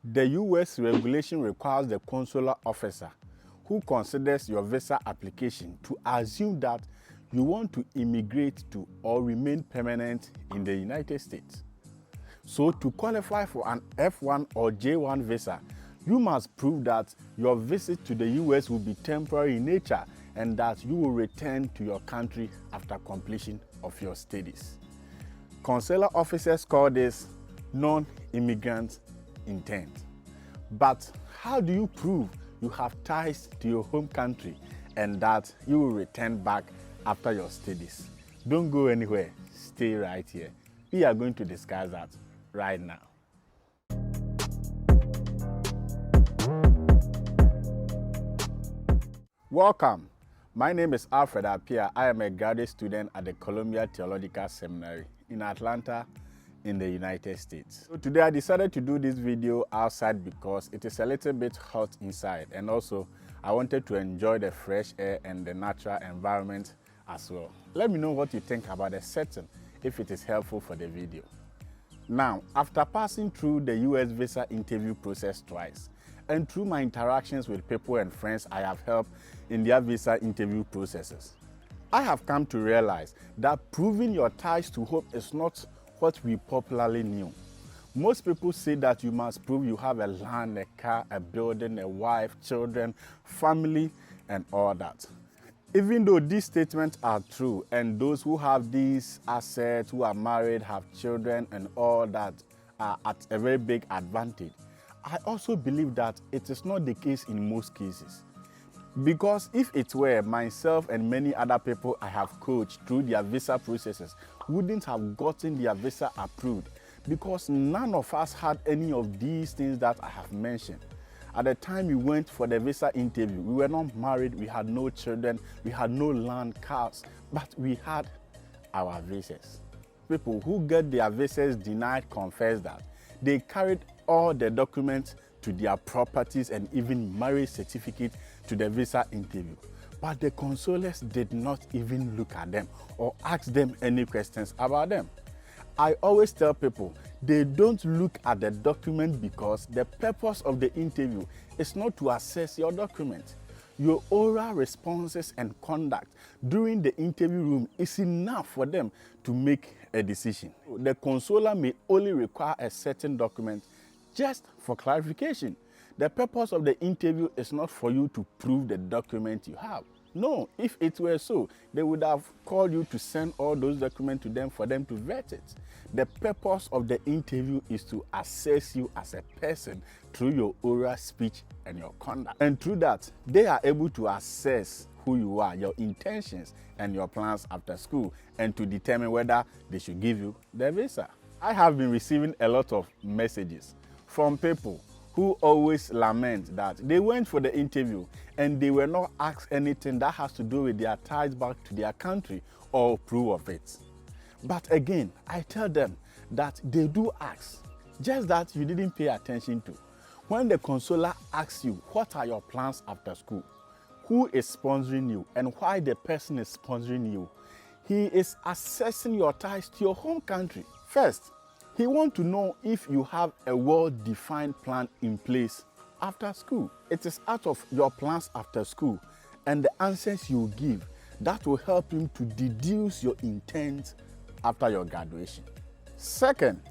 The U.S. regulation requires the consular officer who considers your visa application to assume that you want to immigrate to or remain permanent in the United States. So to qualify for an F1 or J1 visa, you must prove that your visit to the U.S. will be temporary in nature and that you will return to your country after completion of your studies. Consular officers call this non-immigrant intent. But how do you prove you have ties to your home country and that you will return back after your studies? Don't go anywhere, stay right here. We are going to discuss that right now. Welcome. My name is Alfred Appiah. I am a graduate student at the Columbia Theological Seminary in Atlanta, in the United States. So today I decided to do this video outside because it is a little bit hot inside, and also I wanted to enjoy the fresh air and the natural environment as well. Let me know what you think about the setting, if it is helpful for the video. Now, after passing through the US visa interview process twice, and through my interactions with people and friends I have helped in their visa interview processes, I have come to realize that proving your ties to home is not what we popularly knew. Most people say that you must prove you have a land, a car, a building, a wife, children, family, and all that. Even though these statements are true, and those who have these assets, who are married, have children, and all that are at a very big advantage, I also believe that it is not the case in most cases. Because if it were, myself and many other people I have coached through their visa processes wouldn't have gotten their visa approved, because none of us had any of these things that I have mentioned. At the time we went for the visa interview, we were not married, we had no children, we had no land, cars, but we had our visas. People who get their visas denied confess that they carried all the documents to their properties and even marriage certificate to the visa interview. But the consulars did not even look at them or ask them any questions about them. I always tell people they don't look at the document because the purpose of the interview is not to assess your document. Your oral responses and conduct during the interview room is enough for them to make a decision. The consular may only require a certain document just for clarification. The purpose of the interview is not for you to prove the document you have. No, if it were so, they would have called you to send all those documents to them for them to vet it. The purpose of the interview is to assess you as a person through your oral speech and your conduct. And through that, they are able to assess who you are, your intentions, and your plans after school, and to determine whether they should give you the visa. I have been receiving a lot of messages from people who always lament that they went for the interview and they were not asked anything that has to do with their ties back to their country or proof of it. But again, I tell them that they do ask, just that you didn't pay attention to. When the consular asks you, what are your plans after school? Who is sponsoring you and why the person is sponsoring you? He is assessing your ties to your home country. First, he wants to know if you have a well-defined plan in place after school. It is out of your plans after school and the answers you give that will help him to deduce your intent after your graduation. Second,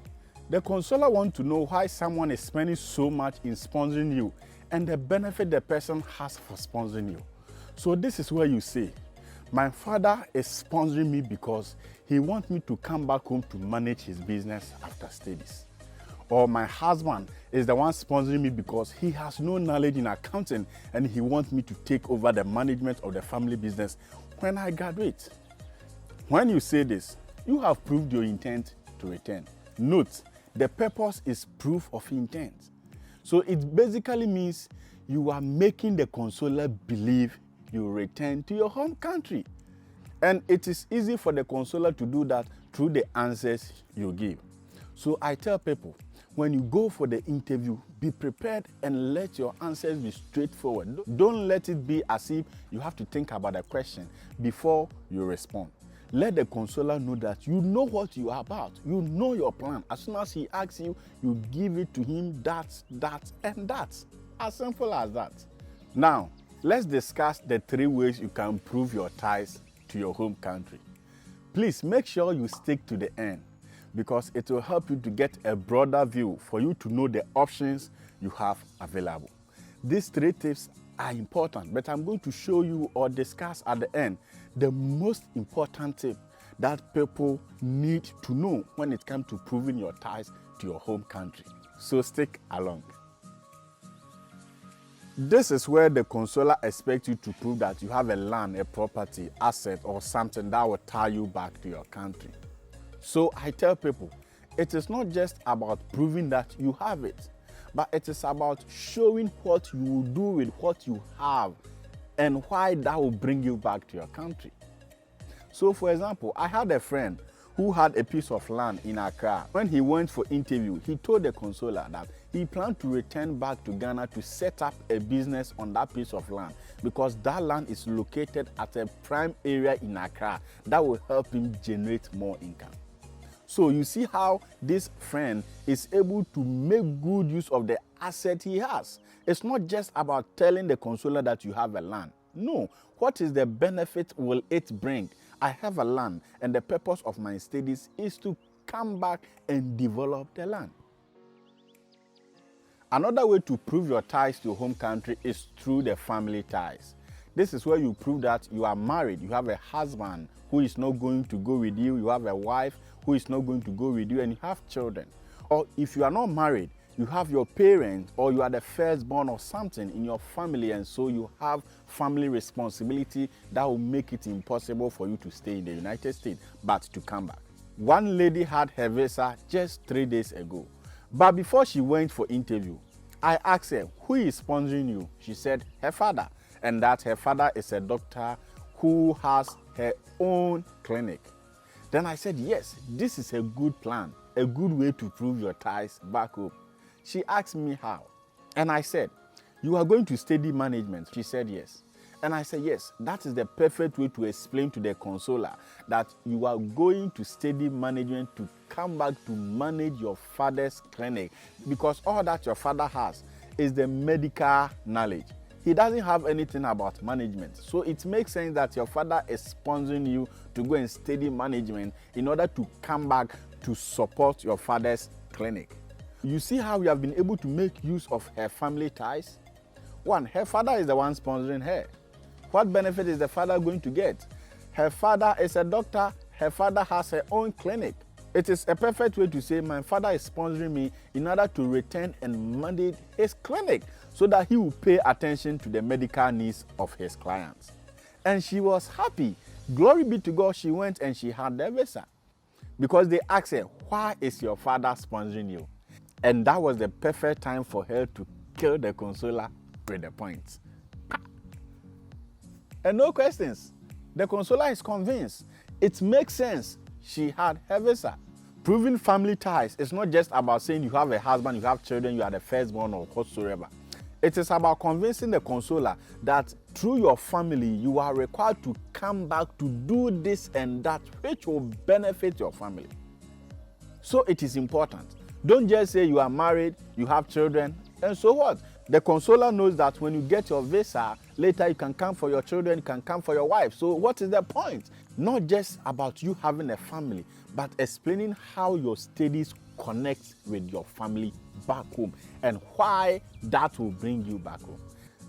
the consular wants to know why someone is spending so much in sponsoring you and the benefit the person has for sponsoring you. So this is where you say, my father is sponsoring me because he wants me to come back home to manage his business after studies. Or my husband is the one sponsoring me because he has no knowledge in accounting and he wants me to take over the management of the family business when I graduate. When you say this, you have proved your intent to return. Note, the purpose is proof of intent. So it basically means you are making the consular believe you return to your home country. And it is easy for the consular to do that through the answers you give. So I tell people, when you go for the interview, be prepared and let your answers be straightforward. Don't let it be as if you have to think about a question before you respond. let the consoler know that you know what you are about. You know your plan. As soon as he asks you, you give it to him, that, and that. As simple as that. Now, let's discuss the 3 ways you can prove your ties to your home country. Please make sure you stick to the end, because it will help you to get a broader view for you to know the options you have available. These 3 tips are important, but I'm going to show you or discuss at the end the most important tip that people need to know when it comes to proving your ties to your home country. So stick along. This is where the consular expects you to prove that you have a land, a property, asset, or something that will tie you back to your country. So I tell people, it is not just about proving that you have it, but it is about showing what you will do with what you have and why that will bring you back to your country. So for example, I had a friend who had a piece of land in Accra. When he went for interview, he told the consular that he planned to return back to Ghana to set up a business on that piece of land, because that land is located at a prime area in Accra that will help him generate more income. So you see how this friend is able to make good use of the asset he has. It's not just about telling the consular that you have a land. No, what is the benefit will it bring? I have a land, and the purpose of my studies is to come back and develop the land. Another way to prove your ties to your home country is through the family ties. This is where you prove that you are married, you have a husband who is not going to go with you, you have a wife who is not going to go with you, and you have children. Or if you are not married, you have your parents, or you are the firstborn or something in your family, and so you have family responsibility that will make it impossible for you to stay in the United States, but to come back. One lady had her visa just 3 days ago, but before she went for interview, I asked her, who is sponsoring you? She said her father, and that her father is a doctor who has her own clinic. Then I said, yes, this is a good plan, a good way to prove your ties back home. She asked me how, and I said, you are going to study management. She said yes. And I said, yes, that is the perfect way to explain to the consular that you are going to study management to come back to manage your father's clinic, because all that your father has is the medical knowledge. He doesn't have anything about management. So it makes sense that your father is sponsoring you to go and study management in order to come back to support your father's clinic. You see how we have been able to make use of her family ties? One, her father is the one sponsoring her. What benefit is the father going to get? Her father is a doctor. Her father has her own clinic. It is a perfect way to say my father is sponsoring me in order to return and manage his clinic so that he will pay attention to the medical needs of his clients. And she was happy. Glory be to God, she went and she had the visa. Because they asked her, why is your father sponsoring you? And that was the perfect time for her to kill the consular with the points. And no questions. The consular is convinced. It makes sense. She had her visa. Proving family ties is not just about saying you have a husband, you have children, you are the firstborn or whatsoever. It is about convincing the consular that through your family, you are required to come back to do this and that, which will benefit your family. So it is important. Don't just say you are married, you have children, and so what? The consular knows that when you get your visa, later you can come for your children, you can come for your wife. So what is the point? Not just about you having a family, but explaining how your studies connect with your family back home and why that will bring you back home.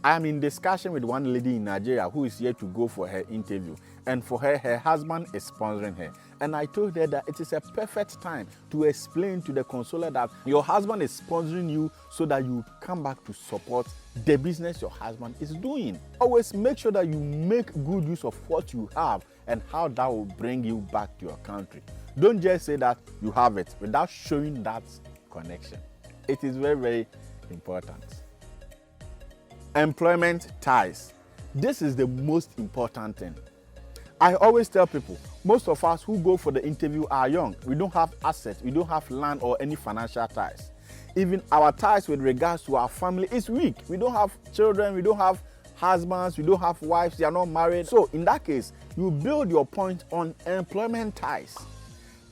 I am in discussion with one lady in Nigeria who is here to go for her interview, and for her husband is sponsoring her. And I told her that it is a perfect time to explain to the consular that your husband is sponsoring you so that you come back to support the business your husband is doing. Always make sure that you make good use of what you have and how that will bring you back to your country. Don't just say that you have it without showing that connection. It is very, very important. Employment ties. This is the most important thing. I always tell people, most of us who go for the interview are young. We don't have assets, we don't have land or any financial ties. Even our ties with regards to our family is weak. We don't have children, we don't have husbands, you don't have wives, you are not married. So in that case, you build your point on employment ties.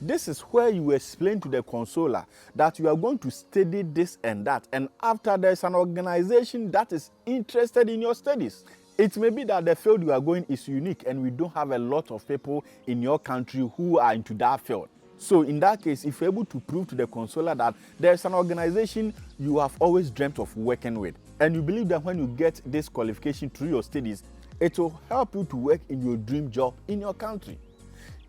This is where you explain to the consular that you are going to study this and that, and after there's an organization that is interested in your studies. It may be that the field you are going is unique and we don't have a lot of people in your country who are into that field. So in that case, if you're able to prove to the consular that there's an organization you have always dreamt of working with, and you believe that when you get this qualification through your studies, it will help you to work in your dream job in your country.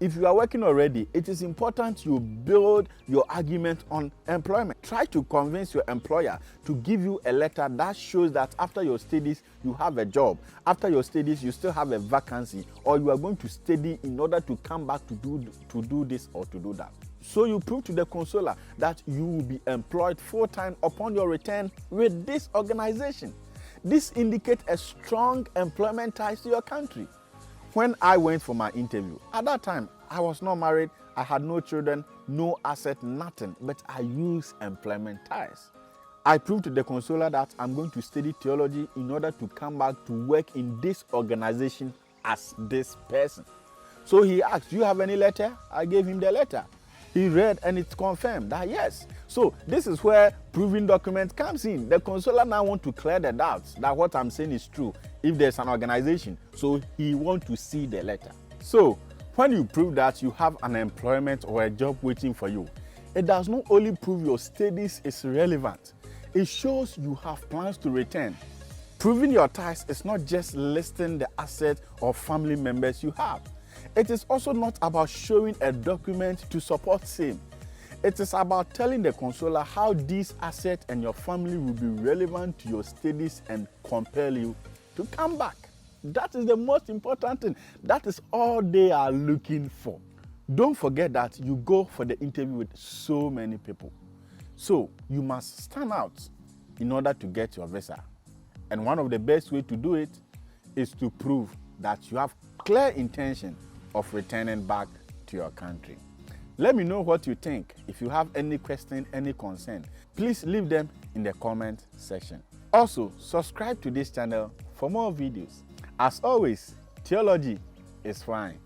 If you are working already, it is important you build your argument on employment. Try to convince your employer to give you a letter that shows that after your studies, you have a job. After your studies, you still have a vacancy, or you are going to study in order to come back to do this or to do that. So you prove to the consular that you will be employed full-time upon your return with this organization. This indicates a strong employment ties to your country. When I went for my interview, at that time, I was not married, I had no children, no asset, nothing, but I used employment ties. I proved to the consular that I'm going to study theology in order to come back to work in this organization as this person. So he asked, do you have any letter? I gave him the letter. He read and it confirmed that yes. So this is where proving document comes in. The consular now wants to clear the doubts that what I'm saying is true if there's an organization. So he wants to see the letter. So when you prove that you have an employment or a job waiting for you, it does not only prove your studies is relevant, it shows you have plans to return. Proving your ties is not just listing the assets or family members you have. It is also not about showing a document to support same. It is about telling the consular how these assets and your family will be relevant to your studies and compel you to come back. That is the most important thing. That is all they are looking for. Don't forget that you go for the interview with so many people. So you must stand out in order to get your visa. And one of the best ways to do it is to prove that you have clear intention of returning back to your country. Let me know what you think. If you have any question, any concern, please leave them in the comment section. Also, subscribe to this channel for more videos. As always, theology is fine.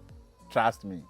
Trust me.